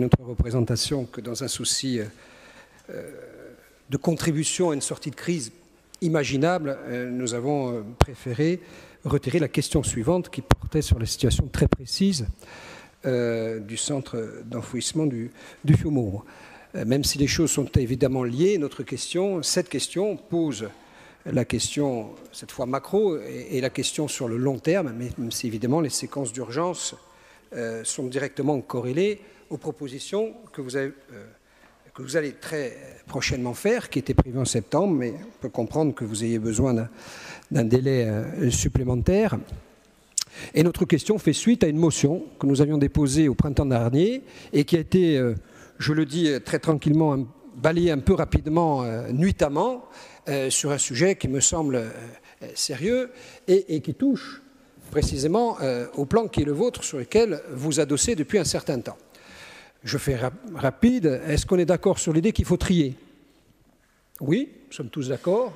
notre représentation que dans un souci de contribution à une sortie de crise imaginable, nous avons préféré retirer la question suivante qui portait sur la situation très précise du centre d'enfouissement du Fiumouro. Même si les choses sont évidemment liées, cette question pose la question, cette fois macro, et la question sur le long terme, même si évidemment les séquences d'urgence sont directement corrélées aux propositions que vous allez très prochainement faire, qui étaient prévues en septembre, mais on peut comprendre que vous ayez besoin d'un délai supplémentaire. Et notre question fait suite à une motion que nous avions déposée au printemps dernier et qui a été, je le dis très tranquillement, balayée un peu rapidement, nuitamment, sur un sujet qui me semble sérieux et qui touche précisément au plan qui est le vôtre, sur lequel vous adossez depuis un certain temps. Je fais rapide. Est-ce qu'on est d'accord sur l'idée qu'il faut trier? Oui, nous sommes tous d'accord.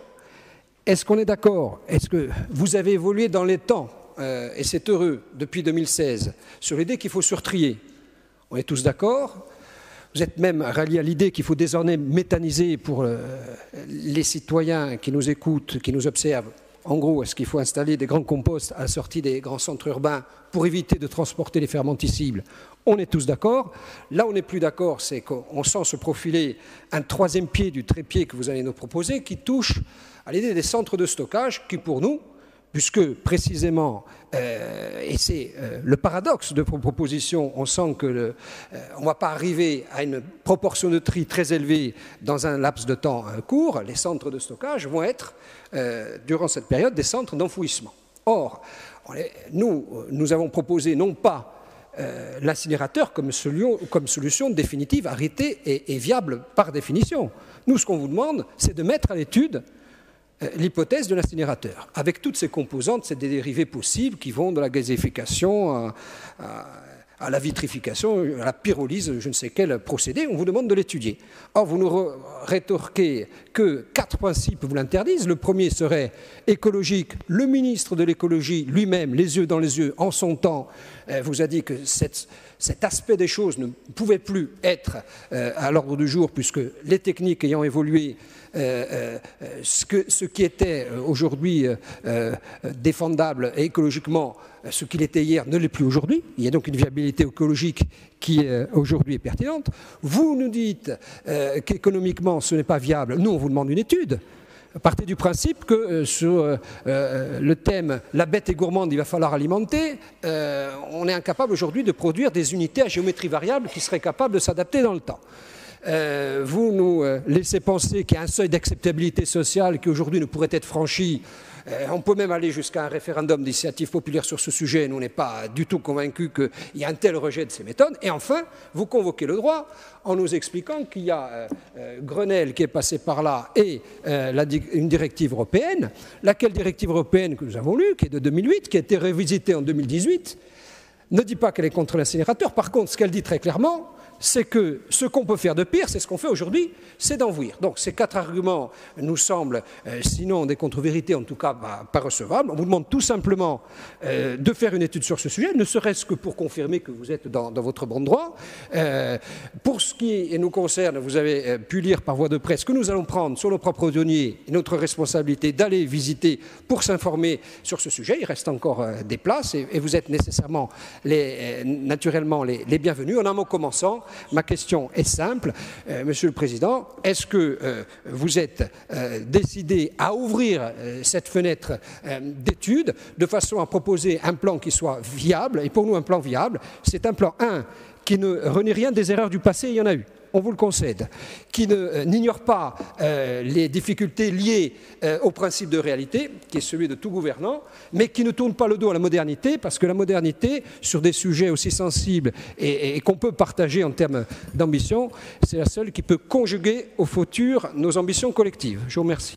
Est-ce qu'on est d'accord? Est-ce que vous avez évolué dans les temps, et c'est heureux, depuis 2016, sur l'idée qu'il faut surtrier? On est tous d'accord. Vous êtes même ralliés à l'idée qu'il faut désormais méthaniser pour les citoyens qui nous écoutent, qui nous observent. En gros, est-ce qu'il faut installer des grands composts à la sortie des grands centres urbains pour éviter de transporter les fermentescibles? On est tous d'accord. Là où on n'est plus d'accord, c'est qu'on sent se profiler un troisième pied du trépied que vous allez nous proposer qui touche à l'idée des centres de stockage qui, pour nous, puisque précisément, et c'est le paradoxe de vos propositions, on sent qu'on ne va pas arriver à une proportion de tri très élevée dans un laps de temps court. Les centres de stockage vont être, durant cette période, des centres d'enfouissement. Or, nous avons proposé non pas l'incinérateur comme solution définitive, arrêtée et viable par définition. Nous, ce qu'on vous demande, c'est de mettre à l'étude l'hypothèse de l'incinérateur, avec toutes ses composantes, ces dérivés possibles qui vont de la gazéification à la vitrification, à la pyrolyse, je ne sais quel procédé, on vous demande de l'étudier. Or, vous nous rétorquez que 4 principes vous l'interdisent. Le premier serait écologique. Le ministre de l'écologie lui-même, les yeux dans les yeux, en son temps, vous a dit que cet aspect des choses ne pouvait plus être à l'ordre du jour, puisque les techniques ayant évolué, ce qui était aujourd'hui défendable et écologiquement, ce qu'il était hier ne l'est plus aujourd'hui. Il y a donc une viabilité écologique qui aujourd'hui est pertinente. Vous nous dites qu'économiquement ce n'est pas viable. Nous, on vous demande une étude. Partez du principe que sur le thème « la bête est gourmande, il va falloir alimenter », on est incapable aujourd'hui de produire des unités à géométrie variable qui seraient capables de s'adapter dans le temps. Vous nous laissez penser qu'il y a un seuil d'acceptabilité sociale qui aujourd'hui ne pourrait être franchi. On peut même aller jusqu'à un référendum d'initiative populaire sur ce sujet. Nous, on n'est pas du tout convaincus qu'il y a un tel rejet de ces méthodes. Et enfin, vous convoquez le droit en nous expliquant qu'il y a Grenelle qui est passé par là et une directive européenne. Laquelle directive européenne que nous avons lue, qui est de 2008, qui a été révisitée en 2018, ne dit pas qu'elle est contre l'incinérateur. Par contre, ce qu'elle dit très clairement, c'est que ce qu'on peut faire de pire, c'est ce qu'on fait aujourd'hui, c'est d'envouir. Donc ces 4 arguments nous semblent, sinon des contre-vérités, en tout cas pas recevables. On vous demande tout simplement de faire une étude sur ce sujet, ne serait-ce que pour confirmer que vous êtes dans votre bon droit. Pour ce qui nous concerne, vous avez pu lire par voie de presse que nous allons prendre sur nos propres deniers notre responsabilité d'aller visiter pour s'informer sur ce sujet. Il reste encore des places et vous êtes nécessairement, naturellement, les bienvenus. En un mot commençant, ma question est simple, Monsieur le Président, est-ce que vous êtes décidé à ouvrir cette fenêtre d'études de façon à proposer un plan qui soit viable? Et pour nous, un plan viable, c'est un plan, qui ne renie rien des erreurs du passé, il y en a eu, on vous le concède, qui n'ignore pas les difficultés liées au principe de réalité, qui est celui de tout gouvernant, mais qui ne tourne pas le dos à la modernité, parce que la modernité, sur des sujets aussi sensibles et qu'on peut partager en termes d'ambition, c'est la seule qui peut conjuguer au futur nos ambitions collectives. Je vous remercie.